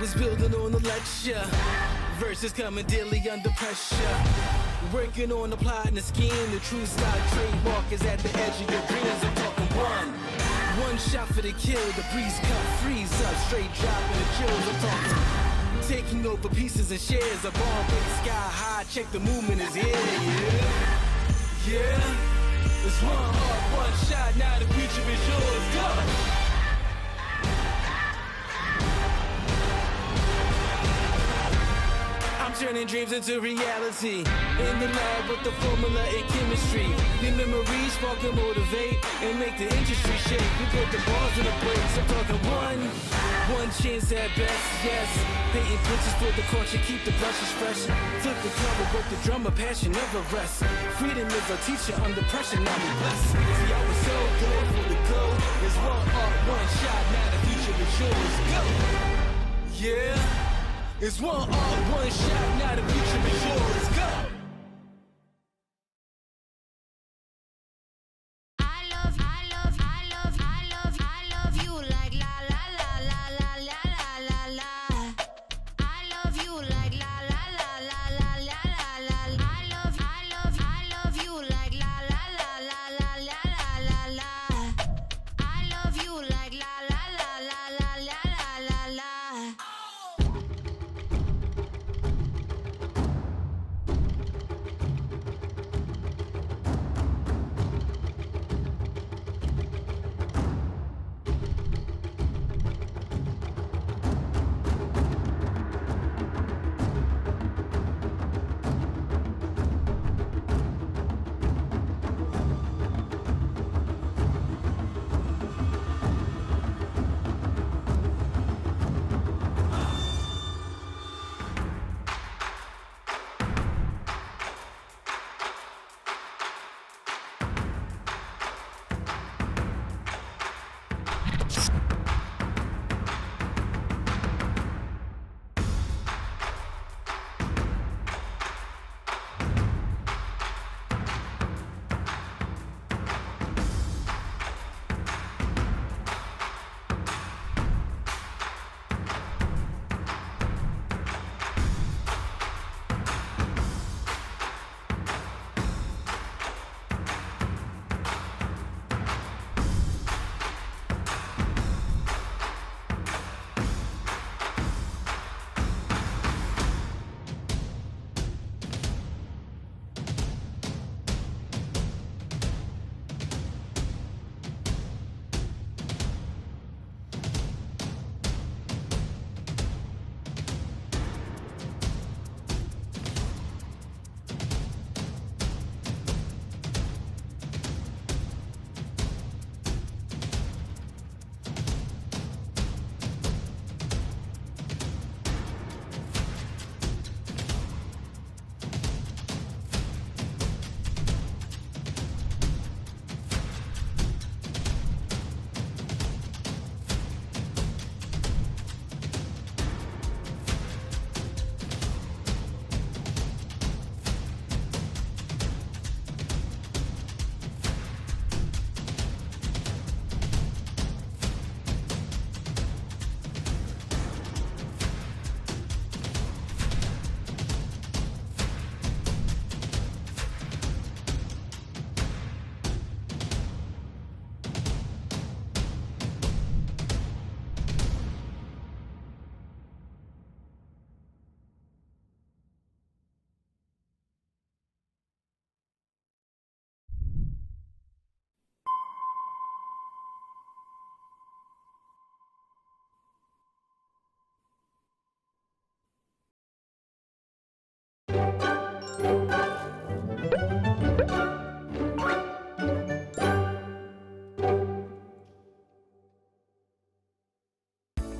was building on a lecture. Verses coming daily under pressure. Working on the plot and the scheme. The true style trademark is at the edge of your dreams. I'm talking one shot for the kill. The breeze cut, freeze up, straight dropping the chills. I'm talking taking over pieces and shares. A bomb break sky high. Check the movement is here. Yeah. It's one heart, one shot. Now the future is yours. Go. Turning dreams into reality. In the lab with the formula and chemistry. The memories spark and motivate and make the industry shake. We put the bars in the brakes. I'm talking one chance at best, yes. Painting pictures for the culture, keep the brushes fresh. Flip the cover with the drummer, passion never rests. Freedom is a teacher under pressure, now we blessed. See, I was so good for the go. There's one art, one shot, now the future is yours. Go! Yeah. It's one art, one shot, now the future is yours. Go!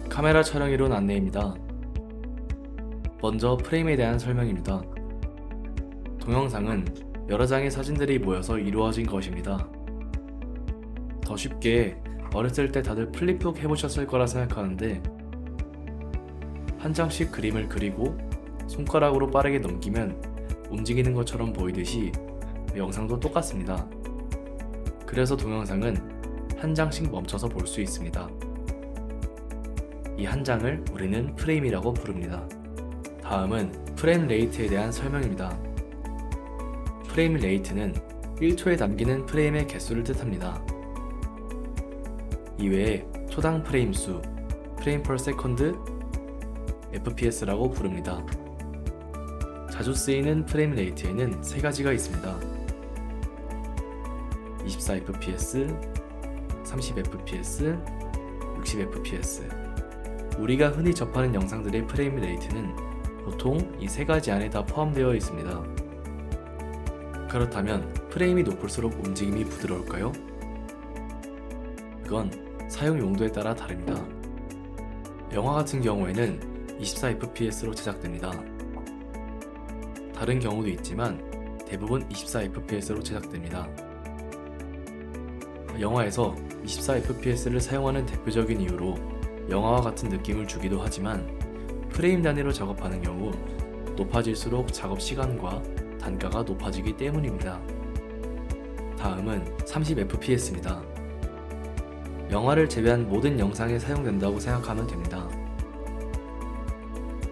카메라 촬영 이론 안내입니다. 먼저 프레임에 대한 설명입니다. 동영상은 여러 장의 사진들이 모여서 이루어진 것입니다. 더 쉽게 어렸을 때 다들 플립북 해보셨을 거라 생각하는데, 한 장씩 그림을 그리고 손가락으로 빠르게 넘기면 움직이는 것처럼 보이듯이 영상도 똑같습니다. 그래서 동영상은 한 장씩 멈춰서 볼 수 있습니다. 이 한 장을 우리는 프레임이라고 부릅니다. 다음은 프레임 레이트에 대한 설명입니다. 프레임 레이트는 1초에 담기는 프레임의 개수를 뜻합니다. 이외에 초당 프레임 수, 프레임 per second, FPS라고 부릅니다. 자주 쓰이는 프레임 레이트에는 세 가지가 있습니다. 24fps, 30fps, 60fps. 우리가 흔히 접하는 영상들의 프레임 레이트는 보통 이 세 가지 안에 다 포함되어 있습니다. 그렇다면 프레임이 높을수록 움직임이 부드러울까요? 그건 사용 용도에 따라 다릅니다. 영화 같은 경우에는 24fps로 제작됩니다. 다른 경우도 있지만 대부분 24fps로 제작됩니다. 영화에서 24fps를 사용하는 대표적인 이유로 영화와 같은 느낌을 주기도 하지만 프레임 단위로 작업하는 경우 높아질수록 작업 시간과 단가가 높아지기 때문입니다. 다음은 30fps입니다. 영화를 제외한 모든 영상에 사용된다고 생각하면 됩니다.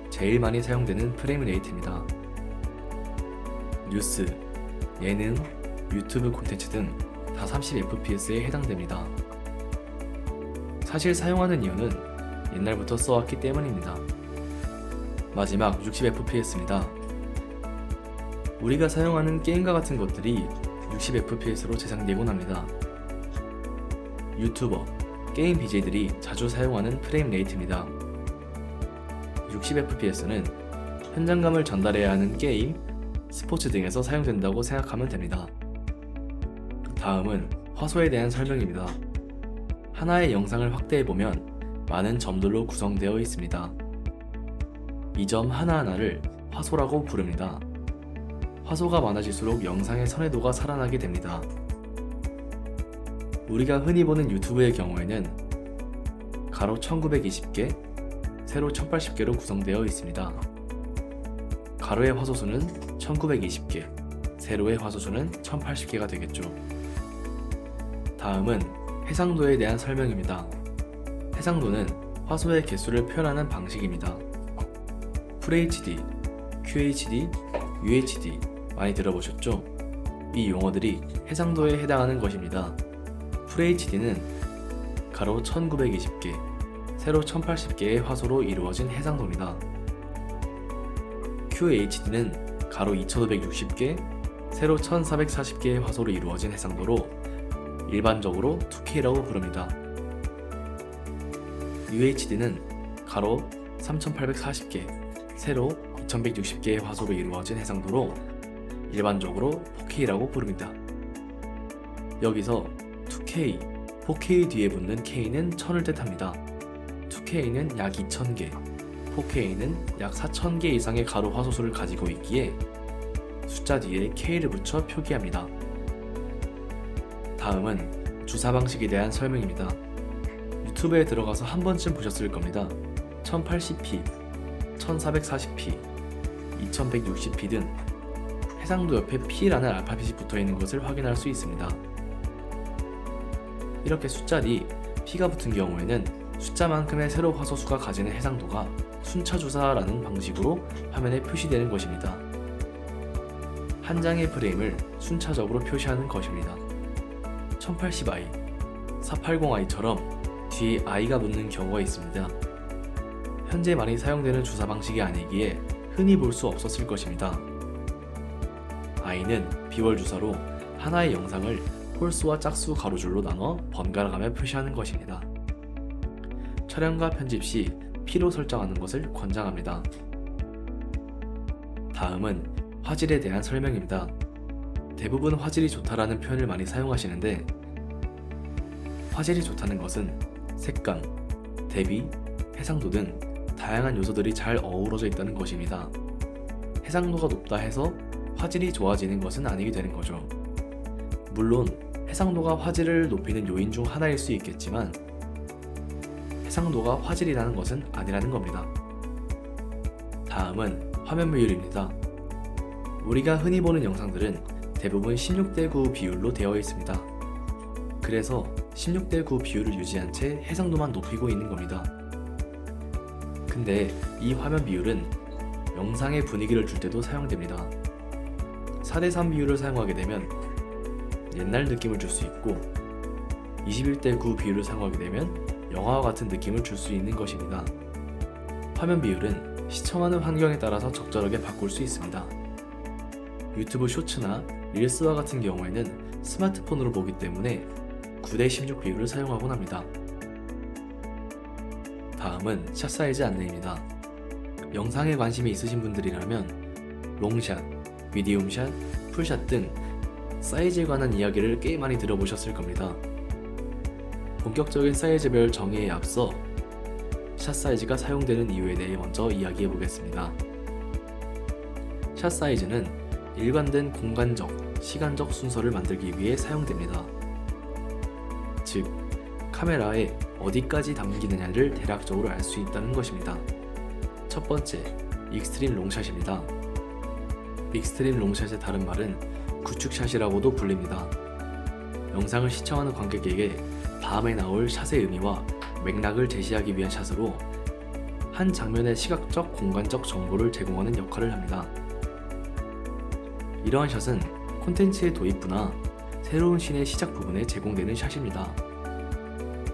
제일 많이 사용되는 프레임 레이트입니다. 뉴스, 예능, 유튜브 콘텐츠 등 다 30fps에 해당됩니다. 사실 사용하는 이유는 옛날부터 써왔기 때문입니다. 마지막 60fps입니다. 우리가 사용하는 게임과 같은 것들이 60fps로 제작되곤 합니다. 유튜버, 게임 BJ들이 자주 사용하는 프레임 레이트입니다. 60fps는 현장감을 전달해야 하는 게임, 스포츠 등에서 사용된다고 생각하면 됩니다. 다음은 화소에 대한 설명입니다. 하나의 영상을 확대해보면 많은 점들로 구성되어 있습니다. 이 점 하나하나를 화소라고 부릅니다. 화소가 많아질수록 영상의 선회도가 살아나게 됩니다. 우리가 흔히 보는 유튜브의 경우에는 가로 1920개, 세로 1080개로 구성되어 있습니다. 가로의 화소수는 1920개, 세로의 화소수는 1080개가 되겠죠. 다음은 해상도에 대한 설명입니다. 해상도는 화소의 개수를 표현하는 방식입니다. FHD, QHD, UHD 많이 들어보셨죠? 이 용어들이 해상도에 해당하는 것입니다. FHD는 가로 1920개, 세로 1080개의 화소로 이루어진 해상도입니다. QHD는 가로 2560개, 세로 1440개의 화소로 이루어진 해상도로 일반적으로 2K라고 부릅니다. UHD는 가로 3840개, 세로 2160개의 화소로 이루어진 해상도로 일반적으로 4K라고 부릅니다. 여기서 2K, 4K 뒤에 붙는 K는 1000을 뜻합니다. 2K는 약 2000개, 4K는 약 4000개 이상의 가로 화소수를 가지고 있기에 숫자 뒤에 K를 붙여 표기합니다. 다음은 주사 방식에 대한 설명입니다. 유튜브에 들어가서 한 번쯤 보셨을 겁니다. 1080p, 1440p, 2160p 등 해상도 옆에 P라는 알파벳이 붙어있는 것을 확인할 수 있습니다. 이렇게 숫자 뒤 P가 붙은 경우에는 숫자만큼의 세로 화소수가 가지는 해상도가 순차주사라는 방식으로 화면에 표시되는 것입니다. 한 장의 프레임을 순차적으로 표시하는 것입니다. 1080i, 480i처럼 뒤에 i가 붙는 경우가 있습니다. 현재 많이 사용되는 주사 방식이 아니기에 흔히 볼 수 없었을 것입니다. i는 비월 주사로 하나의 영상을 홀수와 짝수 가로줄로 나눠 번갈아가며 표시하는 것입니다. 촬영과 편집 시 P로 설정하는 것을 권장합니다. 다음은 화질에 대한 설명입니다. 대부분 화질이 좋다라는 표현을 많이 사용하시는데 화질이 좋다는 것은 색감, 대비, 해상도 등 다양한 요소들이 잘 어우러져 있다는 것입니다. 해상도가 높다 해서 화질이 좋아지는 것은 아니게 되는 거죠. 물론 해상도가 화질을 높이는 요인 중 하나일 수 있겠지만 해상도가 화질이라는 것은 아니라는 겁니다. 다음은 화면 비율입니다. 우리가 흔히 보는 영상들은 대부분 16:9 비율로 되어 있습니다. 그래서 16:9 비율을 유지한 채 해상도만 높이고 있는 겁니다. 근데 이 화면 비율은 영상의 분위기를 줄 때도 사용됩니다. 4:3 비율을 사용하게 되면 옛날 느낌을 줄 수 있고 21:9 비율을 사용하게 되면 영화와 같은 느낌을 줄 수 있는 것입니다. 화면 비율은 시청하는 환경에 따라서 적절하게 바꿀 수 있습니다. 유튜브 쇼츠나 릴스와 같은 경우에는 스마트폰으로 보기 때문에 9:16 비율을 사용하곤 합니다. 다음은 샷 사이즈 안내입니다. 영상에 관심이 있으신 분들이라면 롱샷, 미디움샷, 풀샷 등 사이즈에 관한 이야기를 꽤 많이 들어보셨을 겁니다. 본격적인 사이즈별 정의에 앞서 샷 사이즈가 사용되는 이유에 대해 먼저 이야기해 보겠습니다. 샷 사이즈는 일관된 공간적, 시간적 순서를 만들기 위해 사용됩니다. 즉, 카메라에 어디까지 담기느냐를 대략적으로 알 수 있다는 것입니다. 첫 번째, 익스트림 롱샷입니다. 익스트림 롱샷의 다른 말은 구축샷이라고도 불립니다. 영상을 시청하는 관객에게 다음에 나올 샷의 의미와 맥락을 제시하기 위한 샷으로 한 장면의 시각적, 공간적 정보를 제공하는 역할을 합니다. 이러한 샷은 콘텐츠의 도입부나 새로운 씬의 시작 부분에 제공되는 샷입니다.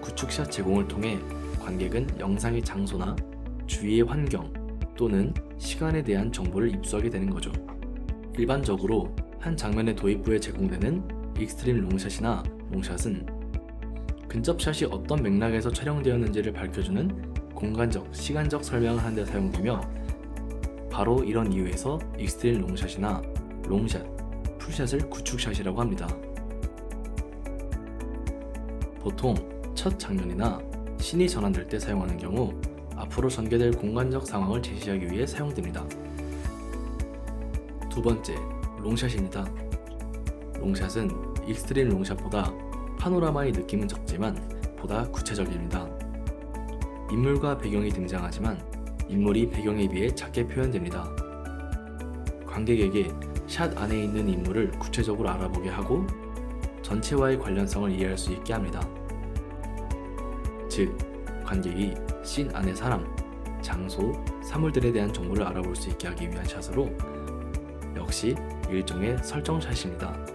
구축샷 제공을 통해 관객은 영상의 장소나 주위의 환경 또는 시간에 대한 정보를 입수하게 되는 거죠. 일반적으로 한 장면의 도입부에 제공되는 익스트림 롱샷이나 롱샷은 근접샷이 어떤 맥락에서 촬영되었는지를 밝혀주는 공간적, 시간적 설명을 하는 데 사용되며 바로 이런 이유에서 익스트림 롱샷이나 롱샷, 풀샷을 구축샷이라고 합니다. 보통 첫 장면이나 씬이 전환될 때 사용하는 경우 앞으로 전개될 공간적 상황을 제시하기 위해 사용됩니다. 두 번째, 롱샷입니다. 롱샷은 익스트림 롱샷보다 파노라마의 느낌은 적지만 보다 구체적입니다. 인물과 배경이 등장하지만 인물이 배경에 비해 작게 표현됩니다. 관객에게 샷 안에 있는 인물을 구체적으로 알아보게 하고 전체와의 관련성을 이해할 수 있게 합니다. 즉, 관객이 씬 안의 사람, 장소, 사물들에 대한 정보를 알아볼 수 있게 하기 위한 샷으로 역시 일종의 설정샷입니다.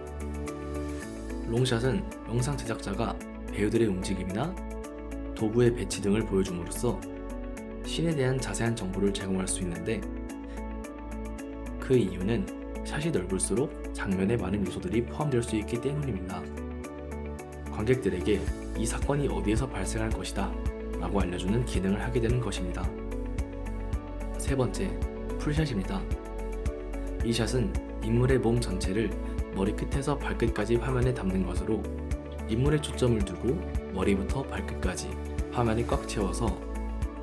롱샷은 영상 제작자가 배우들의 움직임이나 도구의 배치 등을 보여줌으로써 씬에 대한 자세한 정보를 제공할 수 있는데 그 이유는 샷이 넓을수록 장면에 많은 요소들이 포함될 수 있기 때문입니다. 관객들에게 이 사건이 어디에서 발생할 것이다 라고 알려주는 기능을 하게 되는 것입니다. 세 번째, 풀샷입니다. 이 샷은 인물의 몸 전체를 머리끝에서 발끝까지 화면에 담는 것으로 인물에 초점을 두고 머리부터 발끝까지 화면이 꽉 채워서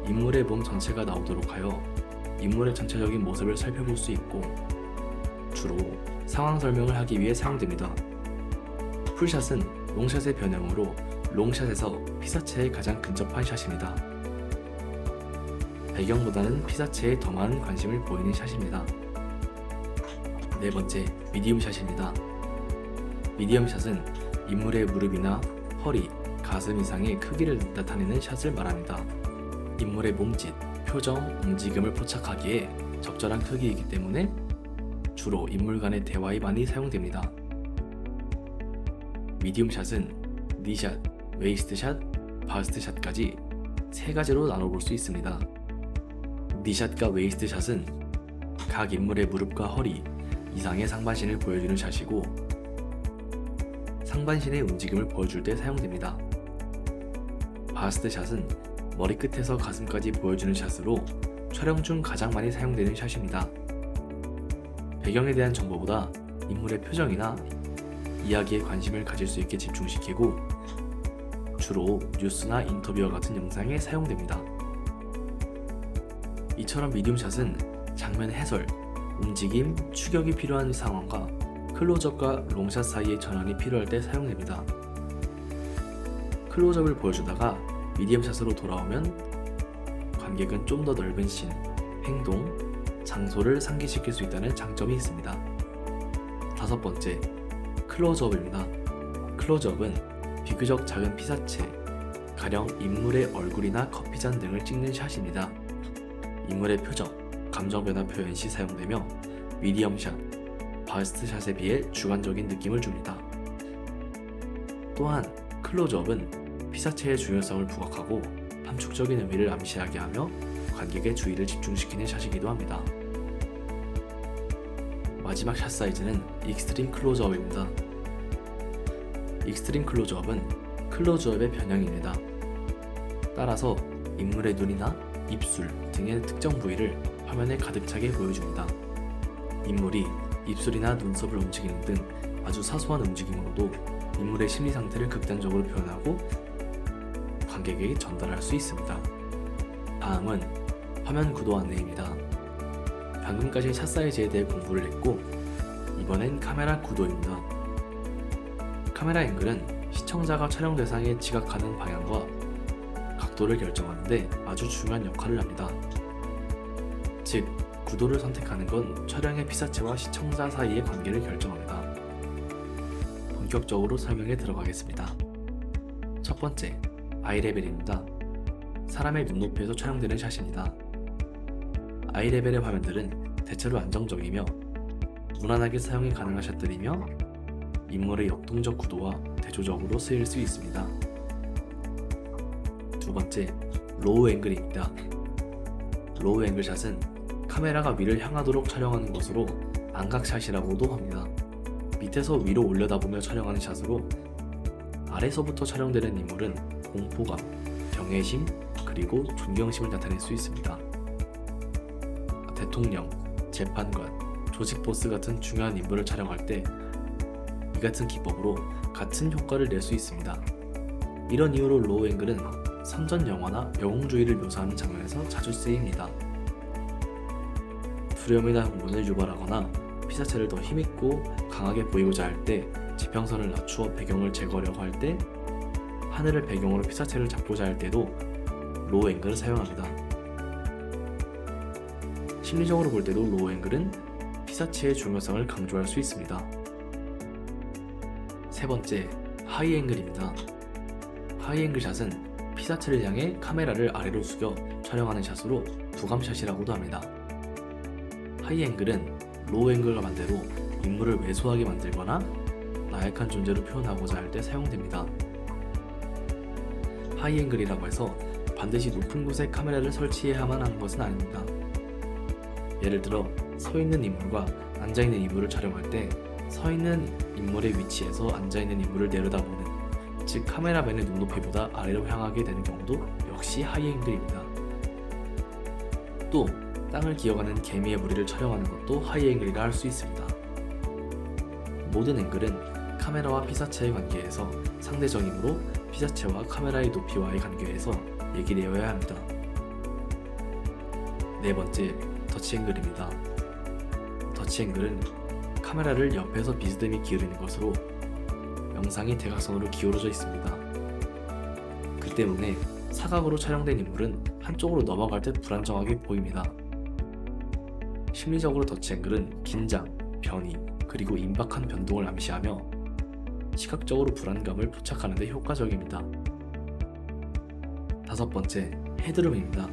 인물의 몸 전체가 나오도록 하여 인물의 전체적인 모습을 살펴볼 수 있고 주로 상황 설명을 하기 위해 사용됩니다. 풀샷은 롱샷의 변형으로 롱샷에서 피사체에 가장 근접한 샷입니다. 배경보다는 피사체에 더 많은 관심을 보이는 샷입니다. 네 번째, 미디움 샷입니다. 미디움 샷은 인물의 무릎이나 허리, 가슴 이상의 크기를 나타내는 샷을 말합니다. 인물의 몸짓, 표정, 움직임을 포착하기에 적절한 크기이기 때문에 주로 인물 간의 대화에 많이 사용됩니다. 미디움 샷은 니샷, 웨이스트 샷, 바스트 샷까지 세 가지로 나눠볼 수 있습니다. 니샷과 웨이스트 샷은 각 인물의 무릎과 허리 이상의 상반신을 보여주는 샷이고 상반신의 움직임을 보여줄 때 사용됩니다. 바스트 샷은 머리끝에서 가슴까지 보여주는 샷으로 촬영 중 가장 많이 사용되는 샷입니다. 배경에 대한 정보보다 인물의 표정이나 이야기에 관심을 가질 수 있게 집중시키고 주로 뉴스나 인터뷰와 같은 영상에 사용됩니다. 이처럼 미디움샷은 장면 해설, 움직임, 추격이 필요한 상황과 클로즈업과 롱샷 사이의 전환이 필요할 때 사용됩니다. 클로즈업을 보여주다가 미디움샷으로 돌아오면 관객은 좀 더 넓은 씬, 행동, 장소를 상기시킬 수 있다는 장점이 있습니다. 다섯 번째, 클로즈업입니다. 클로즈업은 비교적 작은 피사체, 가령 인물의 얼굴이나 커피잔 등을 찍는 샷입니다. 인물의 표정, 감정 변화 표현 시 사용되며 미디엄샷, 바스트샷에 비해 주관적인 느낌을 줍니다. 또한 클로즈업은 피사체의 중요성을 부각하고 함축적인 의미를 암시하게 하며 관객의 주의를 집중시키는 샷이기도 합니다. 마지막 샷 사이즈는 익스트림 클로즈업입니다. 익스트림 클로즈업은 클로즈업의 변형입니다. 따라서 인물의 눈이나 입술 등의 특정 부위를 화면에 가득 차게 보여줍니다. 인물이 입술이나 눈썹을 움직이는 등 아주 사소한 움직임으로도 인물의 심리 상태를 극단적으로 표현하고 관객에게 전달할 수 있습니다. 다음은 화면 구도 안내입니다. 방금까지 샷 사이즈에 대해 공부를 했고 이번엔 카메라 구도입니다. 카메라 앵글은 시청자가 촬영 대상에 지각하는 방향과 각도를 결정하는데 아주 중요한 역할을 합니다. 즉, 구도를 선택하는 건 촬영의 피사체와 시청자 사이의 관계를 결정합니다. 본격적으로 설명에 들어가겠습니다. 첫 번째, 아이 레벨입니다. 사람의 눈높이에서 촬영되는 샷입니다. 아이 레벨의 화면들은 대체로 안정적이며 무난하게 사용이 가능한 샷들이며 인물의 역동적 구도와 대조적으로 쓰일 수 있습니다. 두 번째, 로우 앵글입니다. 로우 앵글 샷은 카메라가 위를 향하도록 촬영하는 것으로 안각샷이라고도 합니다. 밑에서 위로 올려다보며 촬영하는 샷으로 아래서부터 촬영되는 인물은 공포감, 경외심, 그리고 존경심을 나타낼 수 있습니다. 대통령, 재판관, 조직 보스 같은 중요한 인물을 촬영할 때 이 같은 기법으로 같은 효과를 낼 수 있습니다. 이런 이유로 로우 앵글은 선전 영화나 영웅주의를 묘사하는 장면에서 자주 쓰입니다. 두려움이나 흥분을 유발하거나 피사체를 더 힘있고 강하게 보이고자 할 때 지평선을 낮추어 배경을 제거하려고 할 때 하늘을 배경으로 피사체를 잡고자 할 때도 로우 앵글을 사용합니다. 심리적으로 볼 때도 로우 앵글은 피사체의 중요성을 강조할 수 있습니다. 세 번째, 하이 앵글입니다. 하이 앵글 샷은 피사체를 향해 카메라를 아래로 숙여 촬영하는 샷으로 부감샷이라고도 합니다. 하이 앵글은 로우 앵글과 반대로 인물을 왜소하게 만들거나 나약한 존재로 표현하고자 할 때 사용됩니다. 하이 앵글이라고 해서 반드시 높은 곳에 카메라를 설치해야만 하는 것은 아닙니다. 예를 들어 서 있는 인물과 앉아 있는 인물을 촬영할 때 서 있는 인물의 위치에서 앉아 있는 인물을 내려다보는, 즉 카메라맨의 눈높이보다 아래로 향하게 되는 경우도 역시 하이 앵글입니다. 또 땅을 기어가는 개미의 무리를 촬영하는 것도 하이 앵글이라 할 수 있습니다. 모든 앵글은 카메라와 피사체의 관계에서 상대적이므로 피사체와 카메라의 높이와의 관계에서 얘기되어야 합니다. 네 번째, 터치 앵글입니다. 터치 앵글은 카메라를 옆에서 비스듬히 기울이는 것으로 영상이 대각선으로 기울어져 있습니다. 그 때문에 사각으로 촬영된 인물은 한쪽으로 넘어갈 때 불안정하게 보입니다. 심리적으로 터치 앵글은 긴장, 변이, 그리고 임박한 변동을 암시하며 시각적으로 불안감을 포착하는 데 효과적입니다. 다섯 번째, 헤드룸입니다.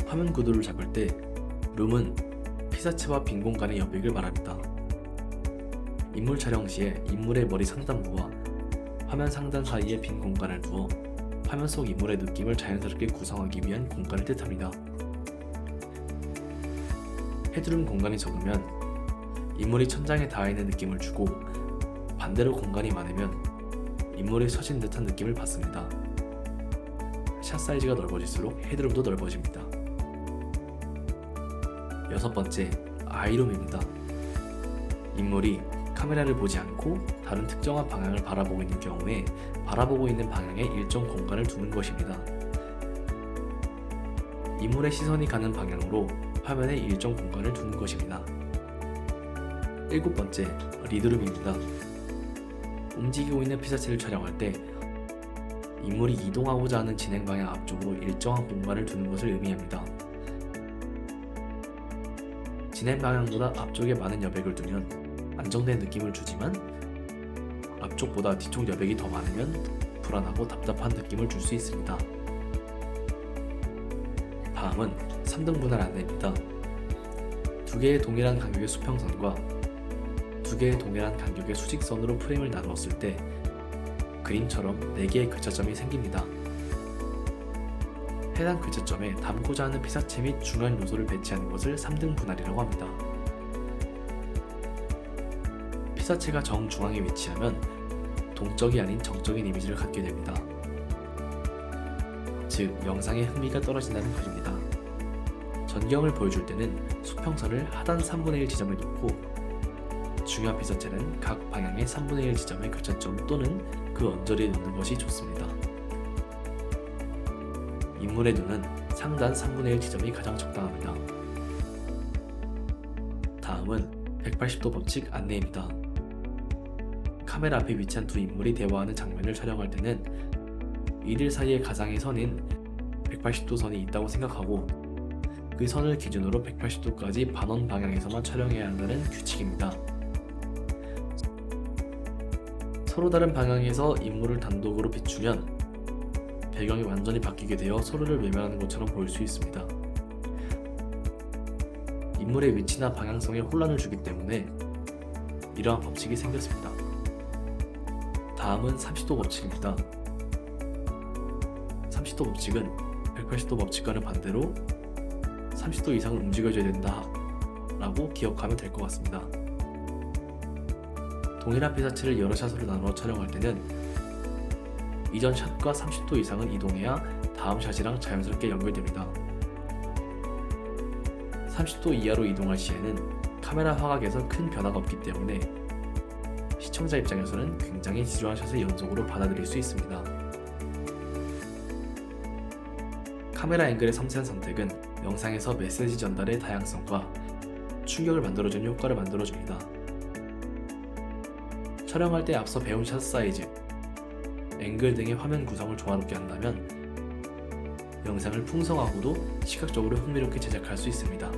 화면 구도를 잡을 때 룸은 피사체와 빈 공간의 여백을 말합니다. 인물 촬영 시에 인물의 머리 상단부와 화면 상단 사이에 빈 공간을 두어 화면 속 인물의 느낌을 자연스럽게 구성하기 위한 공간을 뜻합니다. 헤드룸 공간이 적으면 인물이 천장에 닿아있는 느낌을 주고 반대로 공간이 많으면 인물이 서진 듯한 느낌을 받습니다. 샷 사이즈가 넓어질수록 헤드룸도 넓어집니다. 여섯 번째, 아이룸입니다. 인물이 카메라를 보지 않고 다른 특정한 방향을 바라보고 있는 경우에 바라보고 있는 방향에 일정 공간을 두는 것입니다. 인물의 시선이 가는 방향으로 화면에 일정 공간을 두는 것입니다. 일곱 번째, 리드룸입니다. 움직이고 있는 피사체를 촬영할 때 인물이 이동하고자 하는 진행 방향 앞쪽으로 일정한 공간을 두는 것을 의미합니다. 진행 방향보다 앞쪽에 많은 여백을 두면 안정된 느낌을 주지만 앞쪽보다 뒤쪽 여백이 더 많으면 불안하고 답답한 느낌을 줄 수 있습니다. 다음은 3등 분할 안내입니다. 두 개의 동일한 간격의 수평선과 두 개의 동일한 간격의 수직선으로 프레임을 나누었을 때 그림처럼 4개의 교차점이 생깁니다. 해당 교차점에 담고자 하는 피사체 및 중요한 요소를 배치하는 것을 3등 분할이라고 합니다. 피사체가 정중앙에 위치하면 동적이 아닌 정적인 이미지를 갖게 됩니다. 즉, 영상의 흥미가 떨어진다는 것입니다. 전경을 보여줄 때는 수평선을 하단 3분의 1 지점에 놓고 중요한 피사체는 각 방향의 3분의 1 지점의 교차점 또는 그 언저리에 놓는 것이 좋습니다. 인물의 눈은 상단 3분의 1 지점이 가장 적당합니다. 다음은 180도 법칙 안내입니다. 카메라 앞에 위치한 두 인물이 대화하는 장면을 촬영할 때는 이들 사이의 가상의 선인 180도 선이 있다고 생각하고 그 선을 기준으로 180도까지 반원 방향에서만 촬영해야 한다는 규칙입니다. 서로 다른 방향에서 인물을 단독으로 비추면 배경이 완전히 바뀌게 되어 서로를 외면하는 것처럼 보일 수 있습니다. 인물의 위치나 방향성에 혼란을 주기 때문에 이러한 법칙이 생겼습니다. 다음은 30도 법칙입니다. 30도 법칙은 180도 법칙과는 반대로 30도 이상은 움직여줘야 된다 라고 기억하면 될 것 같습니다. 동일한 피사체를 여러 샷으로 나누어 촬영할 때는 이전 샷과 30도 이상은 이동해야 다음 샷이랑 자연스럽게 연결됩니다. 30도 이하로 이동할 시에는 카메라 화각에서 큰 변화가 없기 때문에 시청자 입장에서는 굉장히 지루한 샷을 연속으로 받아들일 수 있습니다. 카메라 앵글의 섬세한 선택은 영상에서 메시지 전달의 다양성과 충격을 만들어주는 효과를 만들어줍니다. 촬영할 때 앞서 배운 샷 사이즈, 앵글 등의 화면 구성을 조화롭게 한다면 영상을 풍성하고도 시각적으로 흥미롭게 제작할 수 있습니다.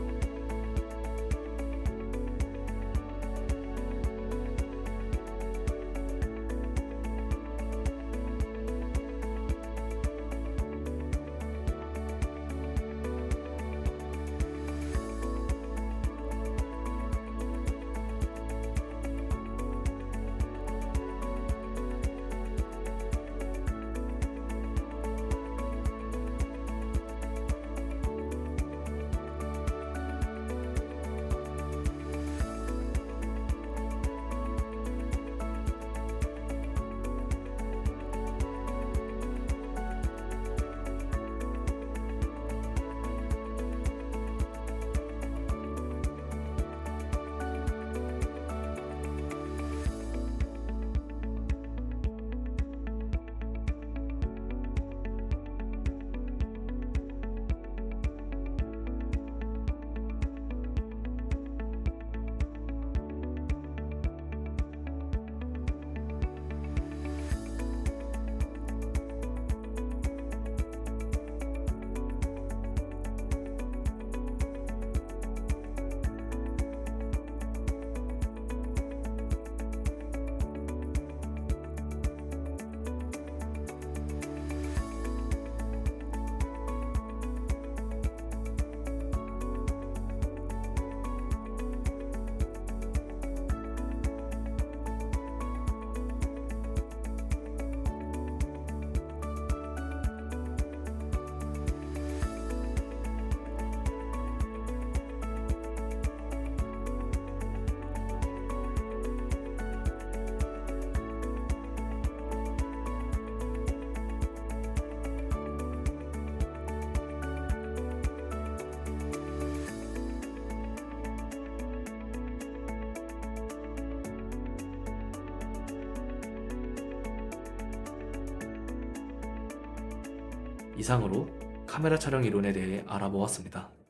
이상으로 카메라 촬영 이론에 대해 알아보았습니다.